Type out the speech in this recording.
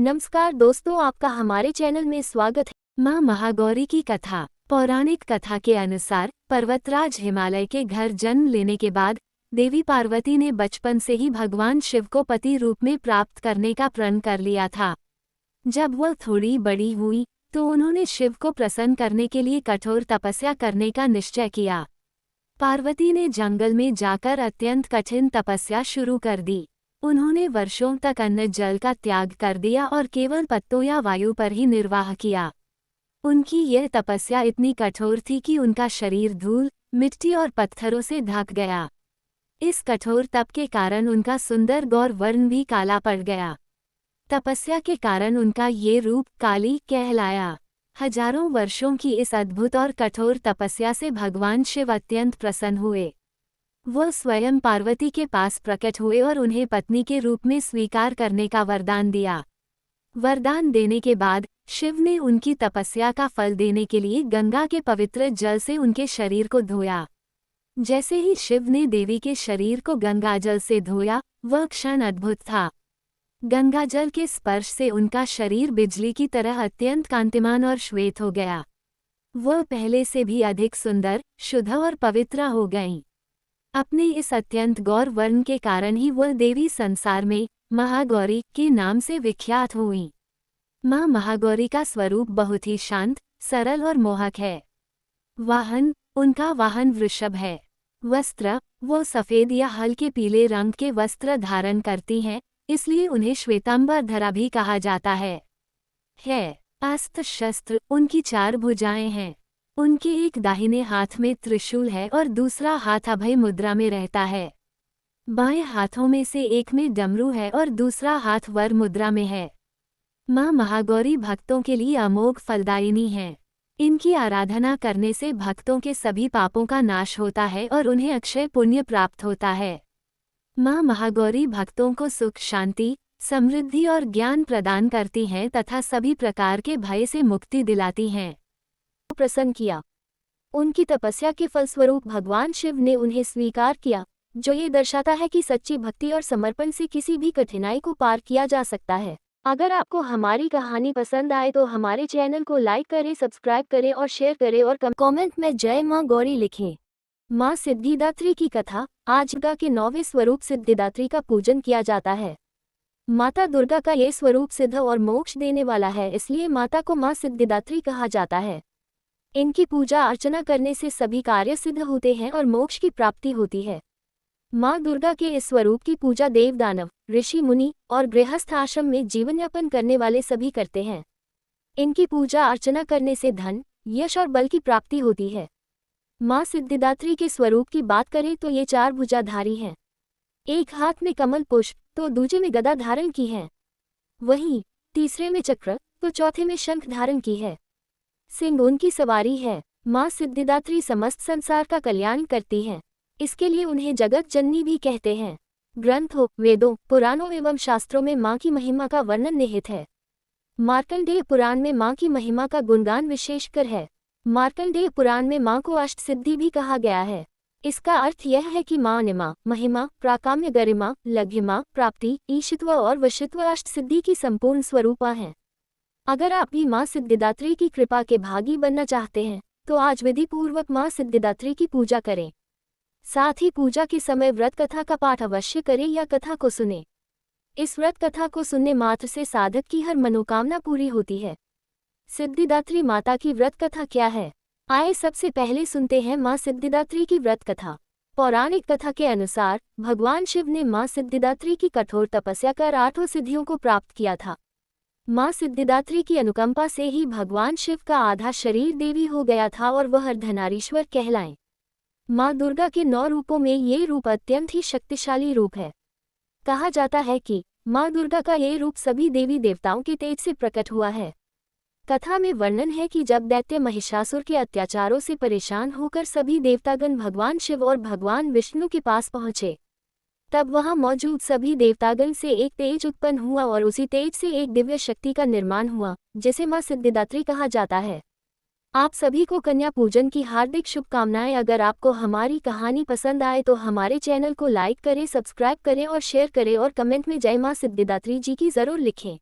नमस्कार दोस्तों, आपका हमारे चैनल में स्वागत है। माँ महागौरी की कथा। पौराणिक कथा के अनुसार पर्वतराज हिमालय के घर जन्म लेने के बाद देवी पार्वती ने बचपन से ही भगवान शिव को पति रूप में प्राप्त करने का प्रण कर लिया था। जब वह थोड़ी बड़ी हुई तो उन्होंने शिव को प्रसन्न करने के लिए कठोर तपस्या करने का निश्चय किया। पार्वती ने जंगल में जाकर अत्यंत कठिन तपस्या शुरू कर दी। उन्होंने वर्षों तक अन्न जल का त्याग कर दिया और केवल पत्तों या वायु पर ही निर्वाह किया। उनकी यह तपस्या इतनी कठोर थी कि उनका शरीर धूल, मिट्टी और पत्थरों से ढक गया। इस कठोर तप के कारण उनका सुंदर गौर वर्ण भी काला पड़ गया। तपस्या के कारण उनका ये रूप काली कहलाया। हजारों वर्षों की इस अद्भुत और कठोर तपस्या से भगवान शिव अत्यंत प्रसन्न हुए। वह स्वयं पार्वती के पास प्रकट हुए और उन्हें पत्नी के रूप में स्वीकार करने का वरदान दिया। वरदान देने के बाद शिव ने उनकी तपस्या का फल देने के लिए गंगा के पवित्र जल से उनके शरीर को धोया। जैसे ही शिव ने देवी के शरीर को गंगा जल से धोया, वह क्षण अद्भुत था। गंगा जल के स्पर्श से उनका शरीर बिजली की तरह अत्यंत कांतिमान और श्वेत हो गया। वह पहले से भी अधिक सुंदर, शुद्ध और पवित्र हो गईं। अपने इस अत्यंत गौर वर्ण के कारण ही वह देवी संसार में महागौरी के नाम से विख्यात हुईं। माँ महागौरी का स्वरूप बहुत ही शांत, सरल और मोहक है। उनका वाहन वृषभ है। वस्त्र, वो सफेद या हल्के पीले रंग के वस्त्र धारण करती हैं, इसलिए उन्हें श्वेतांबर भी कहा जाता है। अस्त्र शस्त्र, उनकी 4 भुजाएं हैं। उनके एक दाहिने हाथ में त्रिशूल है और दूसरा हाथ अभय मुद्रा में रहता है। बाएं हाथों में से एक में डमरू है और दूसरा हाथ वर मुद्रा में है। माँ महागौरी भक्तों के लिए अमोघ फलदायिनी हैं। इनकी आराधना करने से भक्तों के सभी पापों का नाश होता है और उन्हें अक्षय पुण्य प्राप्त होता है। माँ महागौरी भक्तों को सुख, शांति, समृद्धि और ज्ञान प्रदान करती हैं तथा सभी प्रकार के भय से मुक्ति दिलाती हैं। प्रसन्न किया। उनकी तपस्या के फलस्वरूप भगवान शिव ने उन्हें स्वीकार किया, जो ये दर्शाता है कि सच्ची भक्ति और समर्पण से किसी भी कठिनाई को पार किया जा सकता है। अगर आपको हमारी कहानी पसंद आए तो हमारे चैनल को लाइक करें, सब्सक्राइब करें और शेयर करें और कमेंट में जय मां गौरी लिखें। मां सिद्धिदात्री की कथा। आज दुर्गा के 9वें स्वरूप सिद्धिदात्री का पूजन किया जाता है। माता दुर्गा का ये स्वरूप सिद्ध और मोक्ष देने वाला है, इसलिए माता को मां सिद्धिदात्री कहा जाता है। इनकी पूजा अर्चना करने से सभी कार्य सिद्ध होते हैं और मोक्ष की प्राप्ति होती है। माँ दुर्गा के इस स्वरूप की पूजा देव, दानव, ऋषि, मुनि और गृहस्थ आश्रम में जीवन यापन करने वाले सभी करते हैं। इनकी पूजा अर्चना करने से धन, यश और बल की प्राप्ति होती है। माँ सिद्धिदात्री के स्वरूप की बात करें तो ये 4 भुजाधारी हैं। एक हाथ में कमल पुष्प तो दूसरे में गदा धारण की है, वहीं तीसरे में चक्र तो चौथे में शंख धारण की है। सिंह उनकी सवारी है। माँ सिद्धिदात्री समस्त संसार का कल्याण करती हैं, इसके लिए उन्हें जगत जननी भी कहते हैं। ग्रंथों, वेदों, पुराणों एवं शास्त्रों में माँ की महिमा का वर्णन निहित है। मार्कंडेय पुराण में माँ की महिमा का गुणगान विशेषकर है। मार्कंडेय पुराण में माँ को अष्ट सिद्धि भी कहा गया है। इसका अर्थ यह है कि माँ निमा, महिमा, प्राकाम्य, गरिमा, लघ्यमा, प्राप्ति, ईशित्व और वशित्व अष्ट सिद्धि की संपूर्ण स्वरूपा हैं। अगर आप भी माँ सिद्धिदात्री की कृपा के भागी बनना चाहते हैं तो आज विधि पूर्वक माँ सिद्धिदात्री की पूजा करें। साथ ही पूजा के समय व्रत कथा का पाठ अवश्य करें या कथा को सुनें। इस व्रत कथा को सुनने मात्र से साधक की हर मनोकामना पूरी होती है। सिद्धिदात्री माता की व्रत कथा क्या है? आइए सबसे पहले सुनते हैं माँ सिद्धिदात्री की व्रत कथा। पौराणिक कथा के अनुसार भगवान शिव ने माँ सिद्धिदात्री की कठोर तपस्या कर 8 सिद्धियों को प्राप्त किया था। माँ सिद्धिदात्री की अनुकंपा से ही भगवान शिव का आधा शरीर देवी हो गया था और वह अर्धनारीश्वर कहलाएं। माँ दुर्गा के 9 रूपों में ये रूप अत्यंत ही शक्तिशाली रूप है। कहा जाता है कि माँ दुर्गा का ये रूप सभी देवी देवताओं के तेज से प्रकट हुआ है। कथा में वर्णन है कि जब दैत्य महिषासुर के अत्याचारों से परेशान होकर सभी देवतागण भगवान शिव और भगवान विष्णु के पास पहुंचे, तब वहां मौजूद सभी देवतागण से एक तेज उत्पन्न हुआ और उसी तेज से एक दिव्य शक्ति का निर्माण हुआ, जिसे माँ सिद्धिदात्री कहा जाता है। आप सभी को कन्या पूजन की हार्दिक शुभकामनाएं। अगर आपको हमारी कहानी पसंद आए तो हमारे चैनल को लाइक करें, सब्सक्राइब करें और शेयर करें और कमेंट में जय माँ सिद्धिदात्री जी की जरूर लिखें।